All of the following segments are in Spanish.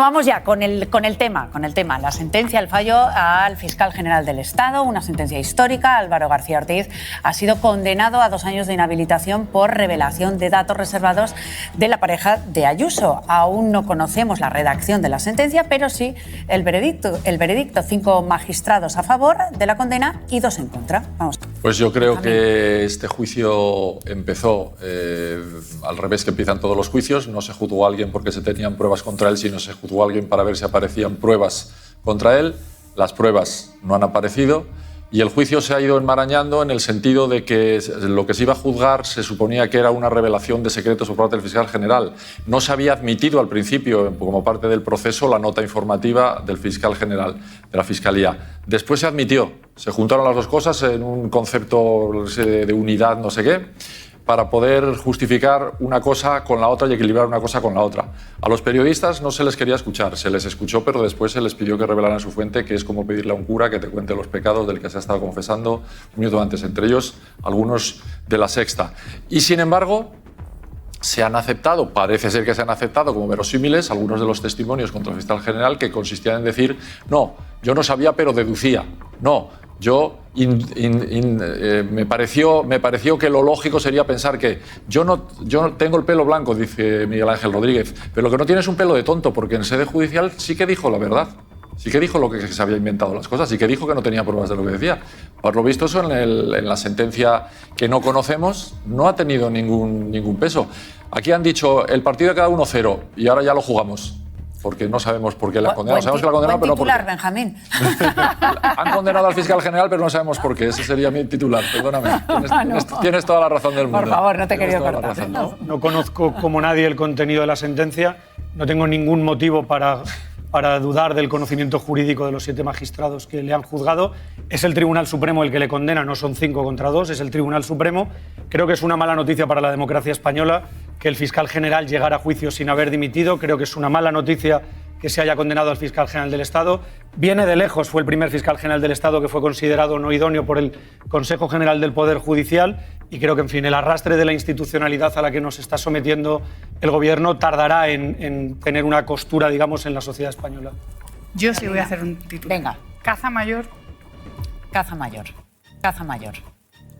vamos ya con el tema. La sentencia, el fallo al fiscal general del Estado, una sentencia histórica. Álvaro García Ortiz ha sido condenado a 2 años de inhabilitación por revelación de datos reservados de la pareja de Ayuso. Aún no conocemos la redacción de la sentencia, pero sí el veredicto. 5 magistrados a favor de la condena y 2 en contra. Vamos. Pues yo creo que este juicio empezó al revés que empiezan todos los juicios. No se juzgó a alguien porque se tenían pruebas contra él, sino se juzgó a alguien para ver si aparecían pruebas contra él. Las pruebas no han aparecido y el juicio se ha ido enmarañando en el sentido de que lo que se iba a juzgar se suponía que era una revelación de secretos por parte del fiscal general. No se había admitido al principio, como parte del proceso, la nota informativa del fiscal general, de la Fiscalía. Después se admitió, se juntaron las dos cosas en un concepto de unidad no sé qué, para poder justificar una cosa con la otra y equilibrar una cosa con la otra. A los periodistas no se les quería escuchar, se les escuchó, pero después se les pidió que revelaran su fuente, que es como pedirle a un cura que te cuente los pecados del que se ha estado confesando un minuto antes, entre ellos algunos de La Sexta. Y sin embargo, se han aceptado, parece ser que se han aceptado como verosímiles algunos de los testimonios contra el fiscal general que consistían en decir, no, yo no sabía pero deducía, no, yo me pareció que lo lógico sería pensar que yo no tengo el pelo blanco, dice Miguel Ángel Rodríguez, pero lo que no tiene es un pelo de tonto, porque en sede judicial sí que dijo la verdad. Sí que dijo lo que se había inventado las cosas, sí que dijo que no tenía pruebas de lo que decía. Por lo visto eso en la sentencia que no conocemos no ha tenido ningún peso. Aquí han dicho el partido ha quedado 1-0 y ahora ya lo jugamos. Porque no sabemos por qué la han condenado. Sabemos que la han condenado, pero no por qué. Benjamín. Han condenado al fiscal general, pero no sabemos por qué. Ese sería mi titular. Perdóname. Tienes toda la razón del mundo. Por favor, no te he querido cortar. No conozco como nadie el contenido de la sentencia. No tengo ningún motivo para dudar del conocimiento jurídico de los 7 magistrados que le han juzgado. Es el Tribunal Supremo el que le condena, no son 5 contra 2, es el Tribunal Supremo. Creo que es una mala noticia para la democracia española que el fiscal general llegara a juicio sin haber dimitido. Creo que es una mala noticia que se haya condenado al fiscal general del Estado. Viene de lejos, fue el primer fiscal general del Estado que fue considerado no idóneo por el Consejo General del Poder Judicial y creo que, en fin, el arrastre de la institucionalidad a la que nos está sometiendo el Gobierno tardará en tener una costura, digamos, en la sociedad española. Yo sí voy a hacer un título. Venga. Caza mayor. Caza mayor. Caza mayor.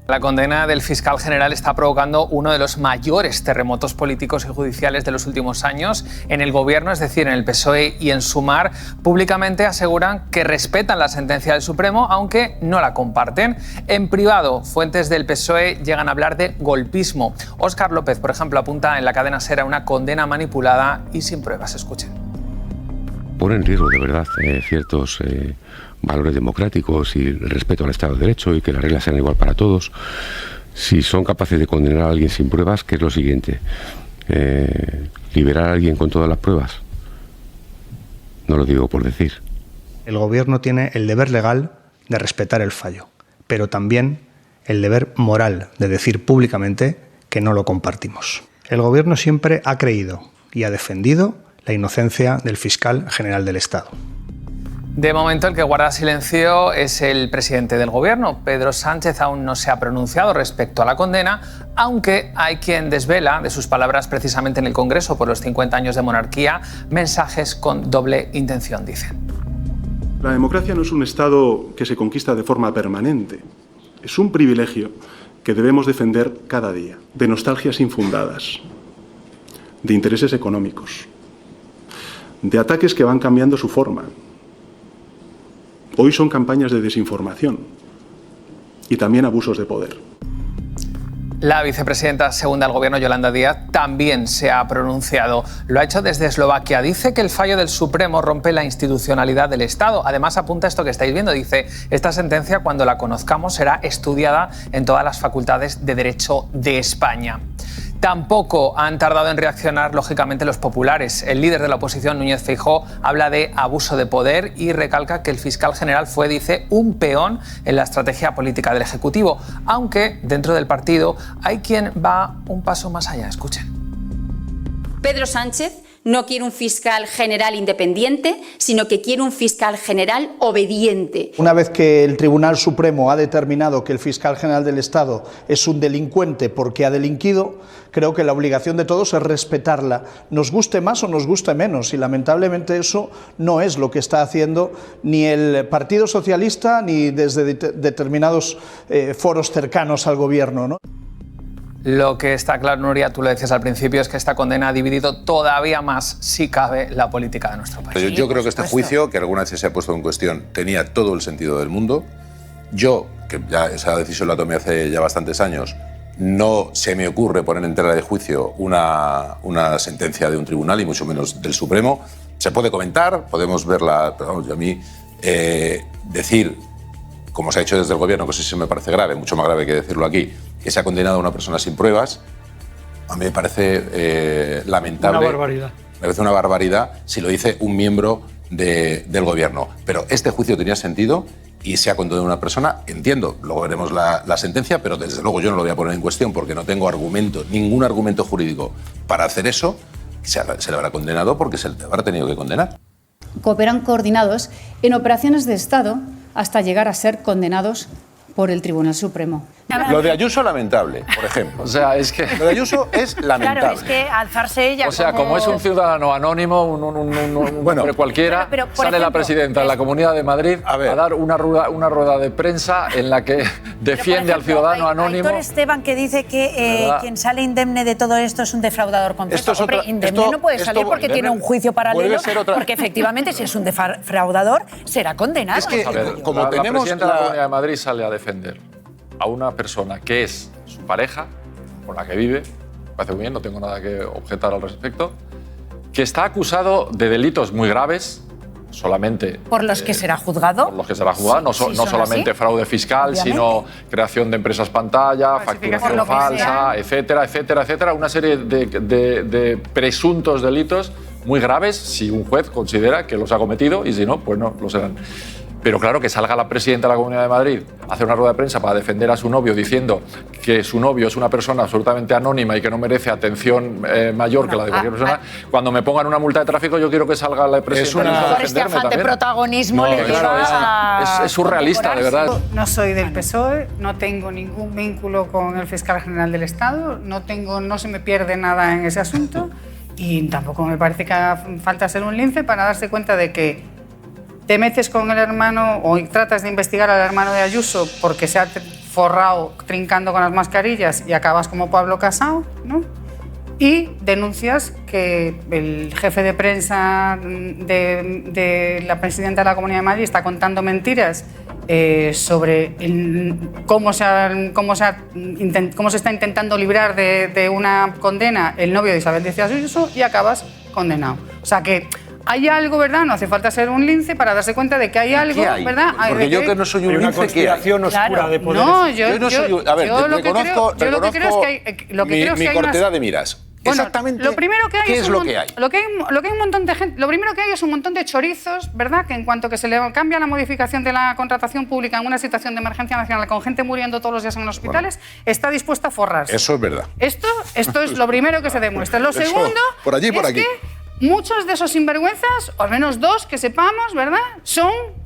La condena del fiscal general está provocando uno de los mayores terremotos políticos y judiciales de los últimos años en el Gobierno, es decir, en el PSOE y en Sumar. Públicamente aseguran que respetan la sentencia del Supremo, aunque no la comparten. En privado, fuentes del PSOE llegan a hablar de golpismo. Óscar López, por ejemplo, apunta en la cadena SER a una condena manipulada y sin pruebas. Escuchen. Pone en riesgo, de verdad, ciertos valores democráticos y el respeto al Estado de Derecho y que las reglas sean igual para todos. Si son capaces de condenar a alguien sin pruebas, ¿qué es lo siguiente? ¿Liberar a alguien con todas las pruebas? No lo digo por decir. El Gobierno tiene el deber legal de respetar el fallo, pero también el deber moral de decir públicamente que no lo compartimos. El Gobierno siempre ha creído y ha defendido la inocencia del fiscal general del Estado. De momento, el que guarda silencio es el presidente del Gobierno. Pedro Sánchez aún no se ha pronunciado respecto a la condena, aunque hay quien desvela de sus palabras precisamente en el Congreso por los 50 años de monarquía mensajes con doble intención, dicen. La democracia no es un Estado que se conquista de forma permanente. Es un privilegio que debemos defender cada día, de nostalgias infundadas, de intereses económicos, de ataques que van cambiando su forma. Hoy son campañas de desinformación y también abusos de poder. La vicepresidenta segunda del Gobierno, Yolanda Díaz, también se ha pronunciado. Lo ha hecho desde Eslovaquia. Dice que el fallo del Supremo rompe la institucionalidad del Estado. Además, apunta esto que estáis viendo. Dice, esta sentencia, cuando la conozcamos, será estudiada en todas las facultades de Derecho de España. Tampoco han tardado en reaccionar, lógicamente, los populares. El líder de la oposición, Núñez Feijóo, habla de abuso de poder y recalca que el fiscal general fue, dice, un peón en la estrategia política del Ejecutivo. Aunque dentro del partido hay quien va un paso más allá. Escuchen. Pedro Sánchez no quiere un fiscal general independiente, sino que quiere un fiscal general obediente. Una vez que el Tribunal Supremo ha determinado que el fiscal general del Estado es un delincuente porque ha delinquido, creo que la obligación de todos es respetarla, nos guste más o nos guste menos, y lamentablemente eso no es lo que está haciendo ni el Partido Socialista ni desde determinados foros cercanos al gobierno, ¿no? Lo que está claro, Nuria, tú lo decías al principio, es que esta condena ha dividido todavía más, si cabe, la política de nuestro país. Yo creo que este juicio, que alguna vez se ha puesto en cuestión, tenía todo el sentido del mundo. Yo, que ya esa decisión la tomé hace ya bastantes años, no se me ocurre poner en tela de juicio una sentencia de un tribunal, y mucho menos del Supremo. Se puede comentar, podemos verla, pero vamos, a mí decir, como se ha hecho desde el gobierno, que eso sí me parece grave, mucho más grave que decirlo aquí, que se ha condenado a una persona sin pruebas, a mí me parece lamentable. Una barbaridad. Me parece una barbaridad si lo dice un miembro del gobierno. Pero este juicio tenía sentido y se ha condenado a una persona, entiendo, luego veremos la sentencia, pero desde luego yo no lo voy a poner en cuestión porque no tengo ningún argumento jurídico para hacer eso. Se le habrá condenado porque se le habrá tenido que condenar. Cooperan coordinados en operaciones de Estado hasta llegar a ser condenados por el Tribunal Supremo. Lo de Ayuso, lamentable, por ejemplo. O sea, es que... Lo de Ayuso es lamentable. Claro, es que alzarse ella. O sea, como es un ciudadano anónimo, un hombre cualquiera, pero, por sale la ejemplo, presidenta de la Comunidad de Madrid a dar una rueda de prensa en la que defiende al ciudadano anónimo. Aitor Esteban, que dice que quien sale indemne de todo esto es un defraudador completo. Hombre, indemne no puede salir porque tiene un juicio paralelo, porque efectivamente si es un defraudador será condenado. Es que, a ver, como la presidenta de la Comunidad de Madrid sale a defender a una persona que es su pareja, con la que vive, me parece muy bien, no tengo nada que objetar al respecto, que está acusado de delitos muy graves, solamente... ¿Por los que será juzgado? Por los que será juzgado, no solamente así, fraude fiscal, obviamente, sino creación de empresas pantalla, facturación falsa, etcétera, etcétera, etcétera, una serie de presuntos delitos muy graves si un juez considera que los ha cometido y si no, pues no lo serán. Pero claro, que salga la presidenta de la Comunidad de Madrid a hacer una rueda de prensa para defender a su novio diciendo que su novio es una persona absolutamente anónima y que no merece atención mayor que la de cualquier persona, cuando me pongan una multa de tráfico yo quiero que salga la presidenta a defenderme este afán también. de protagonismo le es surrealista, de verdad. No soy del PSOE, no tengo ningún vínculo con el fiscal general del Estado, no se me pierde nada en ese asunto y tampoco me parece que haga falta ser un lince para darse cuenta de que te metes con el hermano o tratas de investigar al hermano de Ayuso porque se ha forrado trincando con las mascarillas y acabas como Pablo Casado, ¿no? Y denuncias que el jefe de prensa de la presidenta de la Comunidad de Madrid está contando mentiras sobre cómo se está intentando librar de una condena el novio de Isabel Díaz Ayuso y acabas condenado. O sea que hay algo, ¿verdad? No hace falta ser un lince para darse cuenta de que hay algo, ¿verdad? Porque yo que no soy un lince, ¿qué hay? Conspiración oscura de poderes. No, yo no soy un... A ver, yo lo que creo es que mi cortedad de miras. Bueno, exactamente. Lo primero que hay ¿Qué es lo que hay? Lo que hay un montón de gente. Lo primero que hay es un montón de chorizos, ¿verdad? Que en cuanto que se le cambia la modificación de la contratación pública en una situación de emergencia nacional con gente muriendo todos los días en los hospitales, está dispuesta a forrarse. Eso es verdad. Esto es lo primero que se demuestra. Lo segundo por allí y por aquí. Que muchos de esos sinvergüenzas, o al menos dos que sepamos, ¿verdad?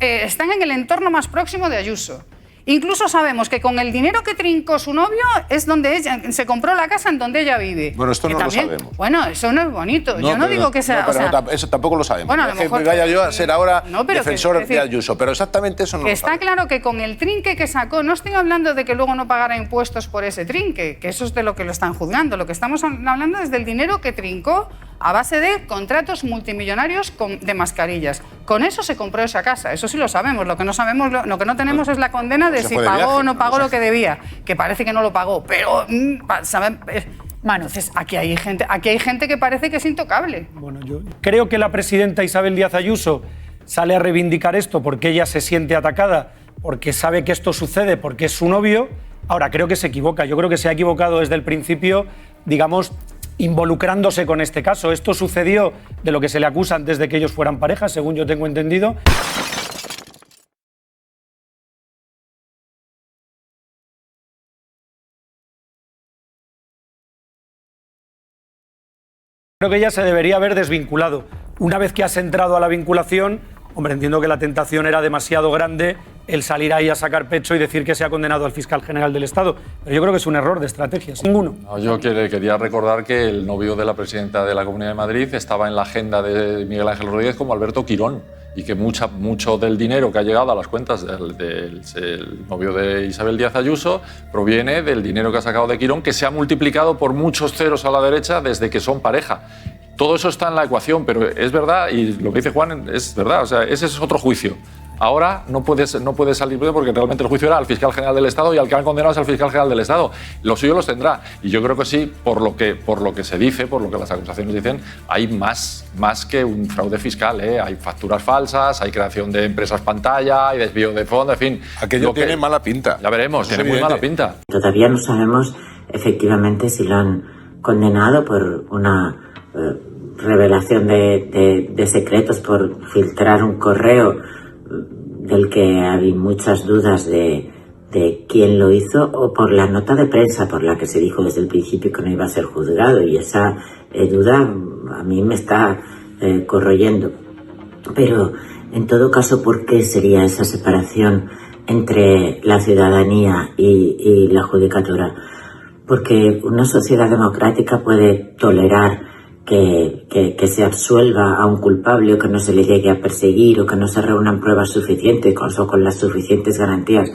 Están en el entorno más próximo de Ayuso. Incluso sabemos que con el dinero que trincó su novio es donde ella se compró la casa en donde ella vive. Bueno, esto no también, lo sabemos. Bueno, eso no es bonito. Yo no digo que sea... eso tampoco lo sabemos. Bueno, es que vaya yo a ser ahora defensor de Ayuso, pero exactamente eso no lo sabemos. Está claro que con el trinque que sacó, no estoy hablando de que luego no pagara impuestos por ese trinque, que eso es de lo que lo están juzgando. Lo que estamos hablando es del dinero que trincó a base de contratos multimillonarios de mascarillas. Con eso se compró esa casa, eso sí lo sabemos. Lo que no sabemos, lo que no tenemos es la condena de si pagó o no pagó lo que debía, que parece que no lo pagó, pero ¿saben? Entonces, aquí hay gente que parece que es intocable. Bueno, yo creo que la presidenta Isabel Díaz Ayuso sale a reivindicar esto porque ella se siente atacada, porque sabe que esto sucede, porque es su novio. Ahora, creo que se equivoca. Yo creo que se ha equivocado desde el principio, digamos, involucrándose con este caso. Esto sucedió de lo que se le acusa antes de que ellos fueran pareja, según yo tengo entendido. Creo que ya se debería haber desvinculado. Una vez que has entrado a la vinculación, hombre, entiendo que la tentación era demasiado grande el salir ahí a sacar pecho y decir que se ha condenado al fiscal general del Estado. Pero yo creo que es un error de estrategia, sin ninguno. No, yo quería recordar que el novio de la presidenta de la Comunidad de Madrid estaba en la agenda de Miguel Ángel Rodríguez como Alberto Quirón, y que mucho del dinero que ha llegado a las cuentas del novio de Isabel Díaz Ayuso proviene del dinero que ha sacado de Quirón, que se ha multiplicado por muchos ceros a la derecha desde que son pareja. Todo eso está en la ecuación, pero es verdad, y lo que dice Juan es verdad, o sea, ese es otro juicio. Ahora no puede salir porque realmente el juicio era al fiscal general del Estado y al que han condenado es al fiscal general del Estado. Lo suyo los tendrá. Y yo creo que sí, por lo que se dice, por lo que las acusaciones dicen, hay más que un fraude fiscal, ¿eh? Hay facturas falsas, hay creación de empresas pantalla, hay desvío de fondos, en fin. Aquello tiene mala pinta. Ya veremos, tiene muy mala pinta. Todavía no sabemos efectivamente si lo han condenado por una revelación de secretos, por filtrar un correo del que hay muchas dudas de quién lo hizo, o por la nota de prensa por la que se dijo desde el principio que no iba a ser juzgado, y esa duda a mí me está corroyendo. Pero en todo caso, ¿por qué sería esa separación entre la ciudadanía y la judicatura? Porque una sociedad democrática puede tolerar que se absuelva a un culpable, o que no se le llegue a perseguir, o que no se reúnan pruebas suficientes o con las suficientes garantías,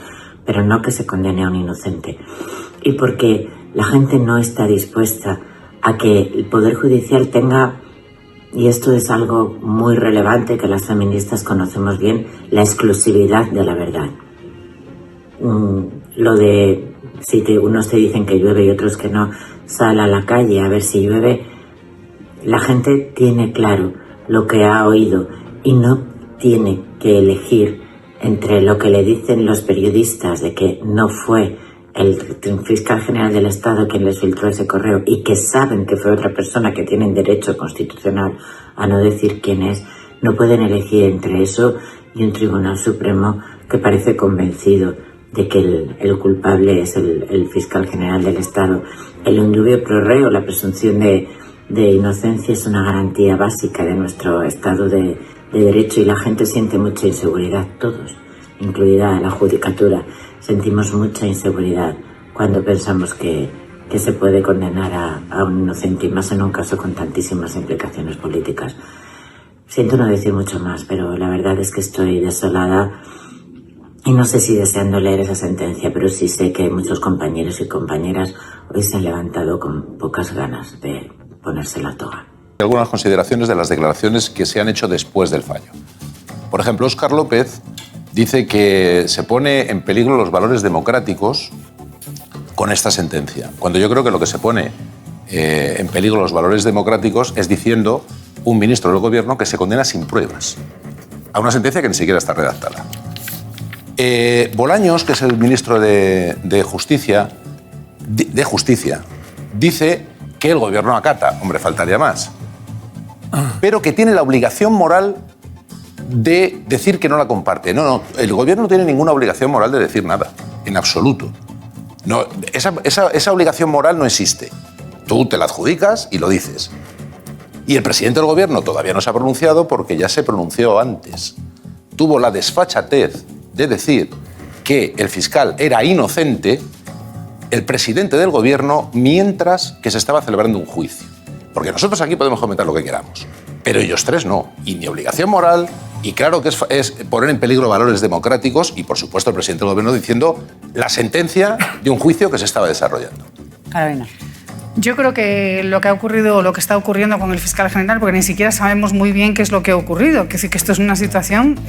pero no que se condene a un inocente. Y porque la gente no está dispuesta a que el Poder Judicial tenga, y esto es algo muy relevante que las feministas conocemos bien, la exclusividad de la verdad. Lo de si unos te dicen que llueve y otros que no, sal a la calle a ver si llueve. La gente tiene claro lo que ha oído y no tiene que elegir entre lo que le dicen los periodistas de que no fue el fiscal general del Estado quien les filtró ese correo, y que saben que fue otra persona, que tienen derecho constitucional a no decir quién es. No pueden elegir entre eso y un Tribunal Supremo que parece convencido de que el culpable es el fiscal general del Estado. El indubio pro reo, la presunción de inocencia, es una garantía básica de nuestro Estado de Derecho, y la gente siente mucha inseguridad, todos, incluida la judicatura. Sentimos mucha inseguridad cuando pensamos que se puede condenar a un inocente, y más en un caso con tantísimas implicaciones políticas. Siento no decir mucho más, pero la verdad es que estoy desolada, y no sé si deseando leer esa sentencia, pero sí sé que muchos compañeros y compañeras hoy se han levantado con pocas ganas de ponerse la toga. Algunas consideraciones de las declaraciones que se han hecho después del fallo. Por ejemplo, Óscar López dice que se pone en peligro los valores democráticos con esta sentencia, cuando yo creo que lo que se pone en peligro los valores democráticos es diciendo un ministro del gobierno que se condena sin pruebas a una sentencia que ni siquiera está redactada. Bolaños, que es el ministro de Justicia, dice que el gobierno acata, hombre, faltaría más, pero que tiene la obligación moral de decir que no la comparte. No, el gobierno no tiene ninguna obligación moral de decir nada, en absoluto. No, esa obligación moral no existe. Tú te la adjudicas y lo dices. Y el presidente del gobierno todavía no se ha pronunciado porque ya se pronunció antes. Tuvo la desfachatez de decir que el fiscal era inocente, el presidente del gobierno, mientras que se estaba celebrando un juicio. Porque nosotros aquí podemos comentar lo que queramos, pero ellos tres no. Y ni obligación moral, y claro que es poner en peligro valores democráticos, y por supuesto el presidente del gobierno diciendo la sentencia de un juicio que se estaba desarrollando. Carolina. Yo creo que lo que ha ocurrido, lo que está ocurriendo con el fiscal general, porque ni siquiera sabemos muy bien qué es lo que ha ocurrido, que esto es una situación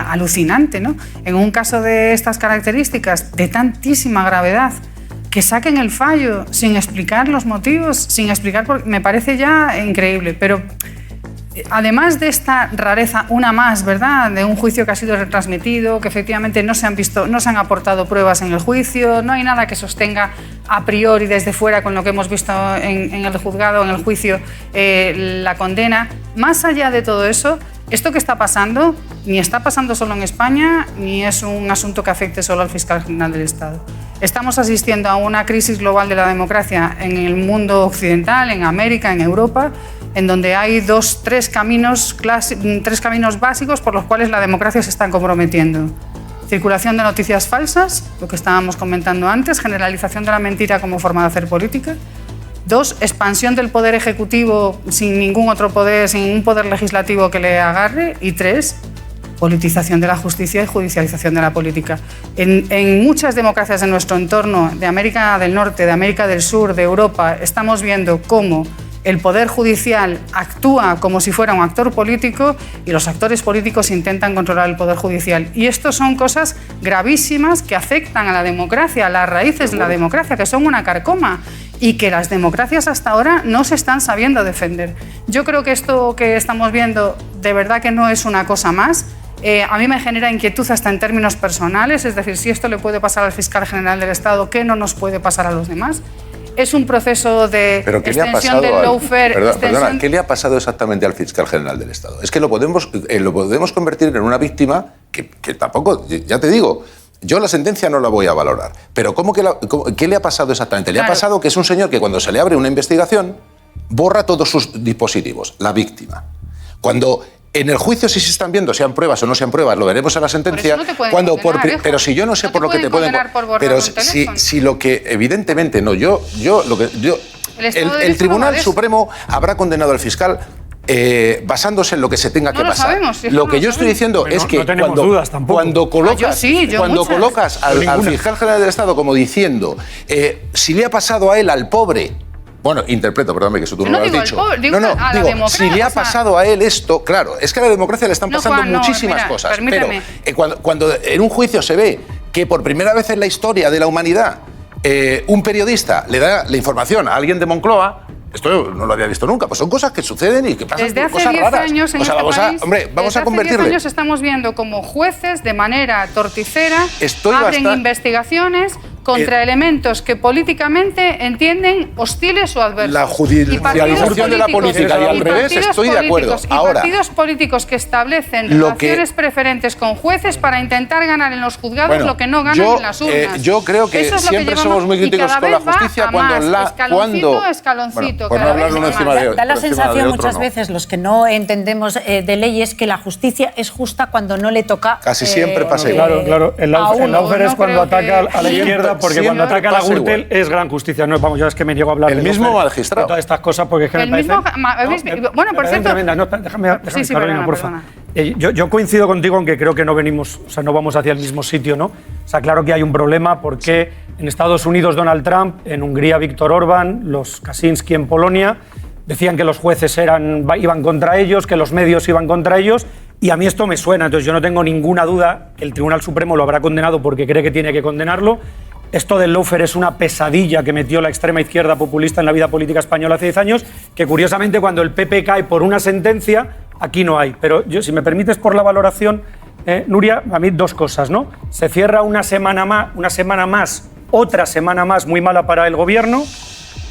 alucinante, ¿no? En un caso de estas características, de tantísima gravedad, que saquen el fallo sin explicar los motivos, sin explicar, me parece ya increíble. Pero además de esta rareza, una más, ¿verdad?, de un juicio que ha sido retransmitido, que efectivamente no se han aportado pruebas en el juicio, no hay nada que sostenga a priori desde fuera con lo que hemos visto en el juzgado, en el juicio, la condena. Más allá de todo eso, esto que está pasando ni está pasando solo en España, ni es un asunto que afecte solo al fiscal general del Estado. Estamos asistiendo a una crisis global de la democracia en el mundo occidental, en América, en Europa, en donde hay tres caminos básicos por los cuales la democracia se está comprometiendo. Circulación de noticias falsas, lo que estábamos comentando antes, generalización de la mentira como forma de hacer política. 2, expansión del poder ejecutivo sin ningún otro poder, sin ningún poder legislativo que le agarre. Y 3, politización de la justicia y judicialización de la política. En muchas democracias de nuestro entorno, de América del Norte, de América del Sur, de Europa, estamos viendo cómo el poder judicial actúa como si fuera un actor político y los actores políticos intentan controlar el poder judicial. Y esto son cosas gravísimas que afectan a la democracia, a las raíces de la democracia, que son una carcoma y que las democracias hasta ahora no se están sabiendo defender. Yo creo que esto que estamos viendo de verdad que no es una cosa más. A mí me genera inquietud hasta en términos personales, es decir, si esto le puede pasar al fiscal general del Estado, ¿qué no nos puede pasar a los demás? Es un proceso de extensión del lawfare. Perdona, ¿qué le ha pasado exactamente al fiscal general del Estado? Es que lo podemos convertir en una víctima que tampoco, ya te digo, yo la sentencia no la voy a valorar, pero ¿qué le ha pasado exactamente? Le ha pasado que es un señor que cuando se le abre una investigación borra todos sus dispositivos, la víctima. Cuando en el juicio si se están viendo sean pruebas o no sean pruebas, lo veremos en la sentencia. Pero si yo no sé por lo que te pueden pero si lo que evidentemente no, el Tribunal Supremo habrá condenado al fiscal basándose en lo que se tenga que pasar. Lo que yo estoy diciendo es que cuando colocas al fiscal general del Estado como diciendo si le ha pasado a él, al pobre. Bueno, interpreto, perdóname que eso tú no lo has dicho. Digo, si le ha pasado a él esto, claro, es que a la democracia le están pasando muchísimas cosas. Permíteme. Pero cuando en un juicio se ve que por primera vez en la historia de la humanidad un periodista le da la información a alguien de Moncloa, esto no lo había visto nunca, pues son cosas que suceden y que pasan desde hace cosas 10 raras. años en vamos a convertirle. Desde hace 10 años estamos viendo como jueces de manera torticera abren investigaciones contra elementos que políticamente entienden hostiles o adversos. La judicialización de la política y al revés, estoy de acuerdo. Ahora, partidos políticos que establecen relaciones preferentes con jueces para intentar ganar en los juzgados lo que no ganan en las urnas. Yo creo que siempre somos muy críticos con la justicia escaloncito. Da la sensación muchas veces, los que no entendemos de leyes, que la justicia es justa cuando no le toca. Casi siempre pasa igual. Claro, el lawfare es cuando ataca a la izquierda, porque cuando ataca a la Gürtel es gran justicia. No, vamos, yo es que me niego a hablar el mismo magistrado. De todas estas cosas porque es que el mismo, bueno, por cierto. Déjame Carolina, por favor. Yo coincido contigo en que creo que no venimos, o sea, no vamos hacia el mismo sitio, ¿no? O sea, claro que hay un problema porque en Estados Unidos Donald Trump, en Hungría Viktor Orbán, los Kaczynski en Polonia decían que los jueces iban contra ellos, que los medios iban contra ellos. Y a mí esto me suena, entonces yo no tengo ninguna duda que el Tribunal Supremo lo habrá condenado porque cree que tiene que condenarlo. Esto del lawfare es una pesadilla que metió la extrema izquierda populista en la vida política española hace 10 años, que curiosamente cuando el PP cae por una sentencia, aquí no hay. Pero yo, si me permites por la valoración, Nuria, a mí dos cosas, ¿no? Se cierra una semana más, otra semana más muy mala para el gobierno.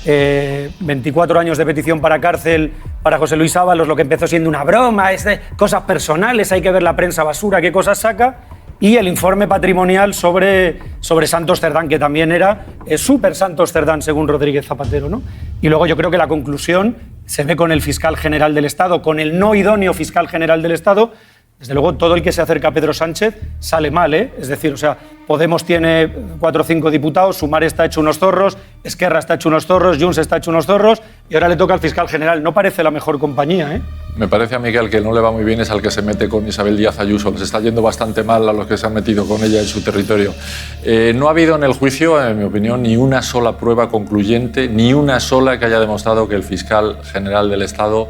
24 años de petición para cárcel para José Luis Ábalos, lo que empezó siendo una broma, es de cosas personales, hay que ver la prensa basura, qué cosas saca, y el informe patrimonial sobre Santos Cerdán, que también era súper Santos Cerdán, según Rodríguez Zapatero, ¿no? Y luego yo creo que la conclusión se ve con el fiscal general del Estado, con el no idóneo fiscal general del Estado. Desde luego, todo el que se acerca a Pedro Sánchez sale mal, ¿eh? Es decir, o sea, Podemos tiene 4 o 5 diputados, Sumar está hecho unos zorros, Esquerra está hecho unos zorros, Junts está hecho unos zorros, y ahora le toca al fiscal general. No parece la mejor compañía, ¿eh? Me parece a mí que al que no le va muy bien es al que se mete con Isabel Díaz Ayuso. Les está yendo bastante mal a los que se han metido con ella en su territorio. No ha habido en el juicio, en mi opinión, ni una sola prueba concluyente, ni una sola que haya demostrado que el fiscal general del Estado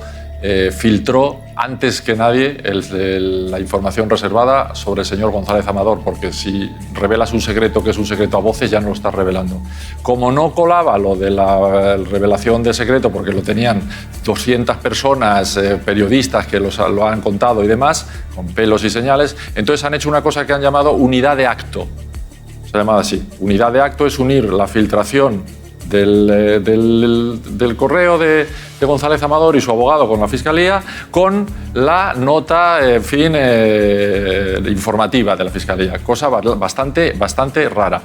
filtró antes que nadie la información reservada sobre el señor González Amador, porque si revelas un secreto que es un secreto a voces, ya no lo estás revelando. Como no colaba lo de la revelación del secreto, porque lo tenían 200 personas, periodistas que lo han contado y demás, con pelos y señales, entonces han hecho una cosa que han llamado unidad de acto. Se ha llamado así. Unidad de acto es unir la filtración del correo de González Amador y su abogado con la Fiscalía, con la nota, en fin, informativa de la Fiscalía, cosa bastante rara.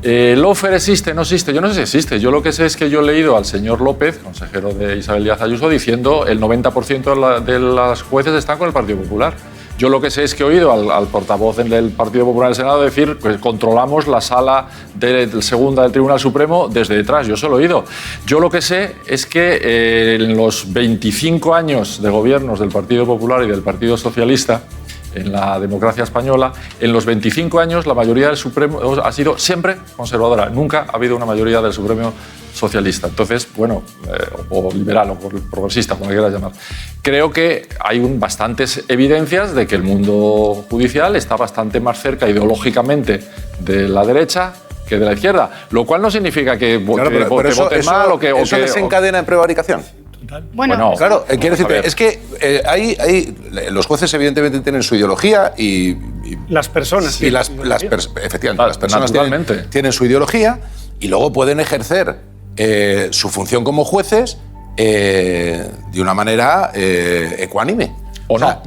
¿Lawfare existe? ¿No existe? Yo no sé si existe. Yo lo que sé es que yo he leído al señor López, consejero de Isabel Díaz Ayuso, diciendo el 90% de las jueces están con el Partido Popular. Yo lo que sé es que he oído al portavoz del Partido Popular en el Senado decir que controlamos la sala segunda del Tribunal Supremo desde detrás. Yo eso lo he oído. Yo lo que sé es que en los 25 años de gobiernos del Partido Popular y del Partido Socialista, en la democracia española, en los 25 años la mayoría del Supremo ha sido siempre conservadora. Nunca ha habido una mayoría del Supremo socialista. Entonces, bueno, o liberal o progresista, como quieras llamar. Creo que hay bastantes evidencias de que el mundo judicial está bastante más cerca ideológicamente de la derecha que de la izquierda, lo cual no significa que voten mal o que... ¿Eso desencadena en prevaricación? Bueno, claro, quiero decirte, es que los jueces evidentemente tienen su ideología y las personas. Y efectivamente, las personas tienen su ideología y luego pueden ejercer su función como jueces de una manera ecuánime. O no.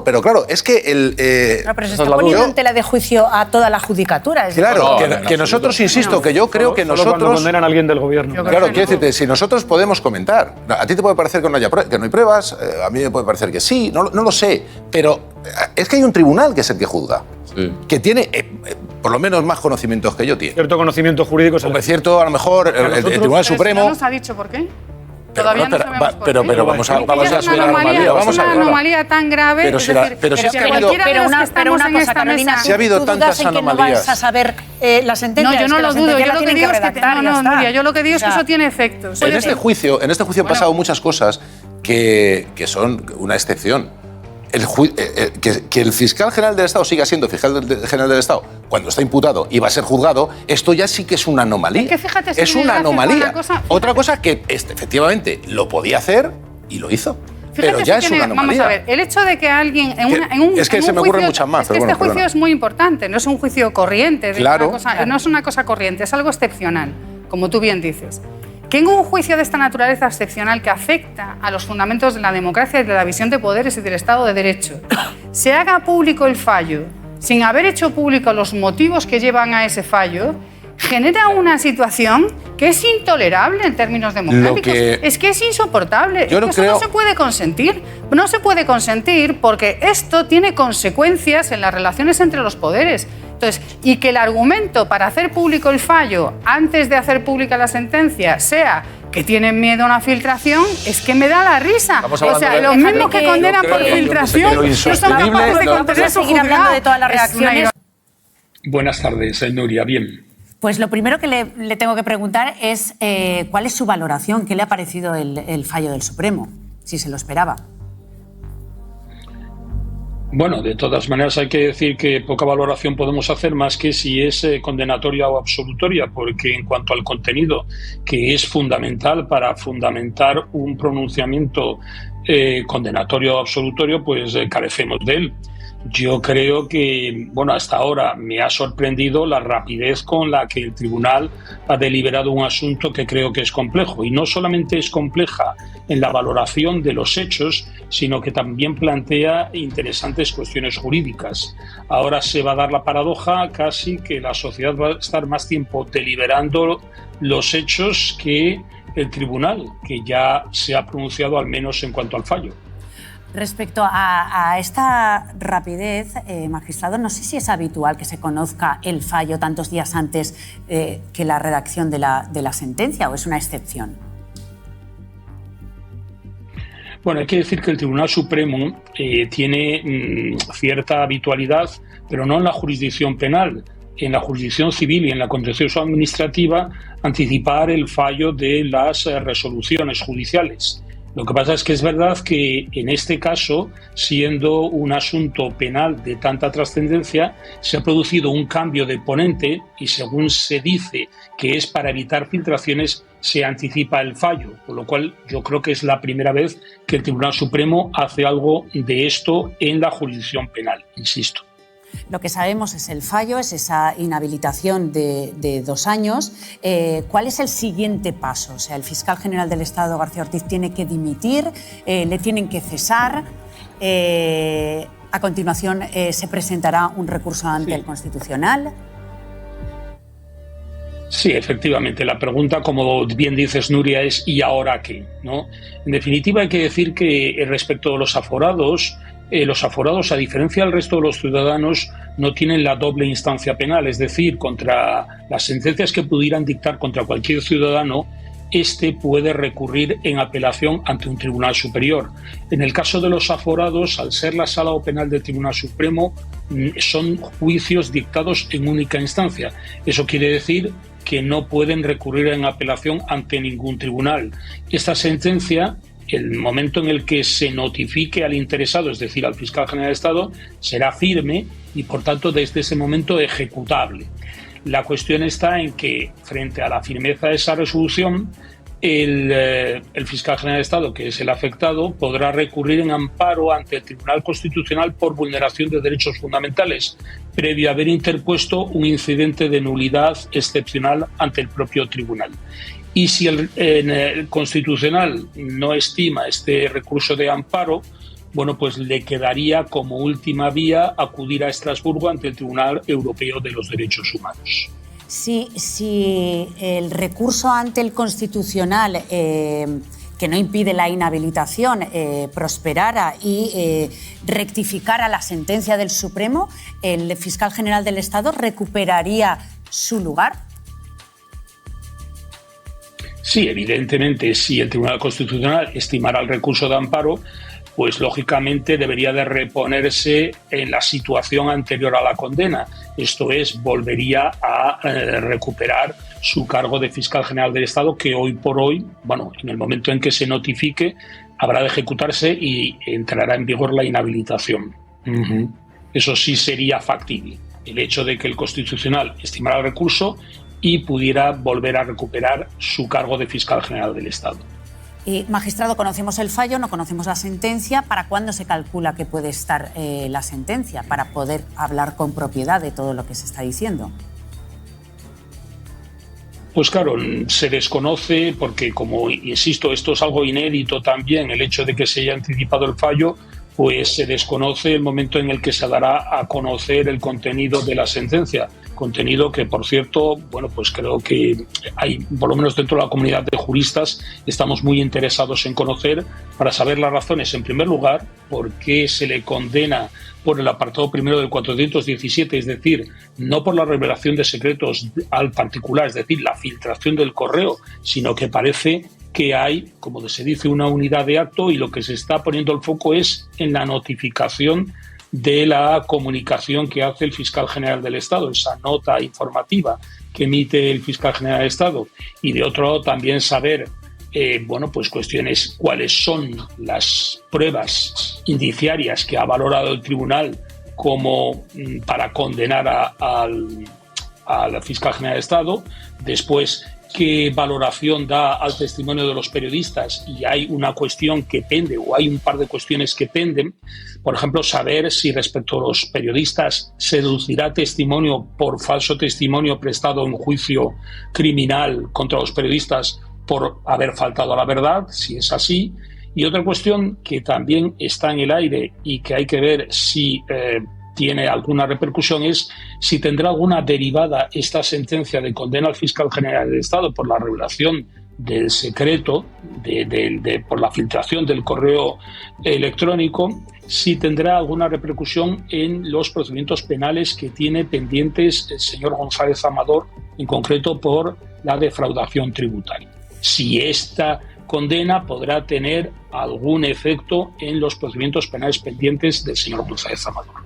Pero claro, es que pero se está poniendo en tela de juicio a toda la judicatura. Claro, que nosotros, insisto, que yo creo que nosotros... cuando condenan a alguien del gobierno. Claro, quiero decirte, si nosotros podemos comentar, a ti te puede parecer que no hay pruebas, a mí me puede parecer que sí, no lo sé, pero es que hay un tribunal que es el que juzga, que tiene... por lo menos más conocimientos que yo tiene. Cierto conocimiento jurídico. Cierto, a lo mejor, el Tribunal Supremo... ¿No nos ha dicho por qué? Todavía no sabemos por qué. Pero vamos a ver la anomalía. Es una anomalía tan grave. Pero si una cosa, Carolina, si ha habido tantas anomalías. ¿No vas a saber la sentencia? No, yo no lo dudo. Yo lo que digo es que yo lo que digo es que eso tiene efectos. En este juicio han pasado muchas cosas que son una excepción. Que el fiscal general del Estado siga siendo fiscal general del Estado cuando está imputado y va a ser juzgado, esto ya sí que es una anomalía. Es que fíjate, es una anomalía. Otra cosa que efectivamente lo podía hacer y lo hizo. Pero ya es una anomalía. Vamos a ver, el hecho de que alguien es que se me ocurren muchas más. Es que este juicio es muy importante, no es un juicio corriente. Claro. No es una cosa corriente, es algo excepcional, como tú bien dices. Que en un juicio de esta naturaleza excepcional que afecta a los fundamentos de la democracia y de la visión de poderes y del Estado de Derecho, se haga público el fallo sin haber hecho público los motivos que llevan a ese fallo, genera una situación que es intolerable en términos democráticos. Es que es insoportable. Eso no se puede consentir. No se puede consentir porque esto tiene consecuencias en las relaciones entre los poderes. Entonces, y que el argumento para hacer público el fallo antes de hacer pública la sentencia sea que tienen miedo a una filtración, es que me da la risa. O sea, los mismos que condenan por filtración no son capaces de contener su juzgado. De todas las reacciones. Buenas tardes, Nuria. Bien. Pues lo primero que le tengo que preguntar es ¿cuál es su valoración? ¿Qué le ha parecido el fallo del Supremo? Si se lo esperaba. Bueno, de todas maneras hay que decir que poca valoración podemos hacer más que si es condenatoria o absolutoria, porque en cuanto al contenido, que es fundamental para fundamentar un pronunciamiento condenatorio o absolutorio, pues carecemos de él. Yo creo que, hasta ahora me ha sorprendido la rapidez con la que el tribunal ha deliberado un asunto que creo que es complejo. Y no solamente es compleja en la valoración de los hechos, sino que también plantea interesantes cuestiones jurídicas. Ahora se va a dar la paradoja casi que la sociedad va a estar más tiempo deliberando los hechos que el tribunal, que ya se ha pronunciado al menos en cuanto al fallo. Respecto a esta rapidez, magistrado, no sé si es habitual que se conozca el fallo tantos días antes que la redacción de la sentencia, o es una excepción. Bueno, hay que decir que el Tribunal Supremo tiene cierta habitualidad, pero no en la jurisdicción penal. En la jurisdicción civil y en la contencioso administrativa, anticipar el fallo de las resoluciones judiciales. Lo que pasa es que es verdad que en este caso, siendo un asunto penal de tanta trascendencia, se ha producido un cambio de ponente y según se dice que es para evitar filtraciones, se anticipa el fallo, por lo cual yo creo que es la primera vez que el Tribunal Supremo hace algo de esto en la jurisdicción penal, insisto. Lo que sabemos es el fallo, es esa inhabilitación de 2 años. ¿Cuál es el siguiente paso? O sea, el fiscal general del Estado, García Ortiz, tiene que dimitir, le tienen que cesar. A continuación, se presentará un recurso ante el Constitucional. Sí, efectivamente. La pregunta, como bien dices, Nuria, es ¿y ahora qué? ¿No? En definitiva, hay que decir que respecto a los aforados, a diferencia del resto de los ciudadanos, no tienen la doble instancia penal, es decir, contra las sentencias que pudieran dictar contra cualquier ciudadano, este puede recurrir en apelación ante un tribunal superior. En el caso de los aforados, al ser la Sala Penal del Tribunal Supremo, son juicios dictados en única instancia. Eso quiere decir que no pueden recurrir en apelación ante ningún tribunal. Esta sentencia, el momento en el que se notifique al interesado, es decir, al fiscal general del Estado, será firme y, por tanto, desde ese momento ejecutable. La cuestión está en que, frente a la firmeza de esa resolución, el fiscal general del Estado, que es el afectado, podrá recurrir en amparo ante el Tribunal Constitucional por vulneración de derechos fundamentales, previo a haber interpuesto un incidente de nulidad excepcional ante el propio tribunal. Y si el Constitucional no estima este recurso de amparo, bueno, pues le quedaría como última vía acudir a Estrasburgo ante el Tribunal Europeo de los Derechos Humanos. Si el recurso ante el Constitucional, que no impide la inhabilitación, prosperara y rectificara la sentencia del Supremo, ¿el fiscal general del Estado recuperaría su lugar? Sí, evidentemente, si el Tribunal Constitucional estimara el recurso de amparo, pues lógicamente debería de reponerse en la situación anterior a la condena. Esto es, volvería a recuperar su cargo de fiscal general del Estado, que hoy por hoy, bueno, en el momento en que se notifique, habrá de ejecutarse y entrará en vigor la inhabilitación. Eso sí sería factible, el hecho de que el Constitucional estimara el recurso y pudiera volver a recuperar su cargo de fiscal general del Estado. Magistrado, conocemos el fallo, no conocemos la sentencia. ¿Para cuándo se calcula que puede estar la sentencia para poder hablar con propiedad de todo lo que se está diciendo? Pues claro, se desconoce porque, como insisto, esto es algo inédito también, el hecho de que se haya anticipado el fallo, pues se desconoce el momento en el que se dará a conocer el contenido de la sentencia. Contenido que, por cierto, bueno, pues creo que hay, por lo menos dentro de la comunidad de juristas, estamos muy interesados en conocer para saber las razones, en primer lugar, por qué se le condena por el apartado primero del 417, es decir, no por la revelación de secretos al particular, es decir, la filtración del correo, sino que parece que hay, como se dice, una unidad de acto y lo que se está poniendo el foco es en la notificación de la comunicación que hace el fiscal general del Estado, esa nota informativa que emite el fiscal general del Estado. Y de otro lado también saber, bueno, pues cuestiones, cuáles son las pruebas indiciarias que ha valorado el tribunal como para condenar al fiscal general del Estado. Después, qué valoración da al testimonio de los periodistas, y hay una cuestión que pende, o hay un par de cuestiones que penden. Por ejemplo, saber si respecto a los periodistas se deducirá testimonio por falso testimonio prestado en juicio criminal contra los periodistas por haber faltado a la verdad, si es así. Y otra cuestión que también está en el aire y que hay que ver si tiene alguna repercusión es si tendrá alguna derivada esta sentencia de condena al fiscal general del Estado por la revelación del secreto, por la filtración del correo electrónico, si tendrá alguna repercusión en los procedimientos penales que tiene pendientes el señor González Amador, en concreto por la defraudación tributaria. Si esta condena podrá tener algún efecto en los procedimientos penales pendientes del señor González Amador.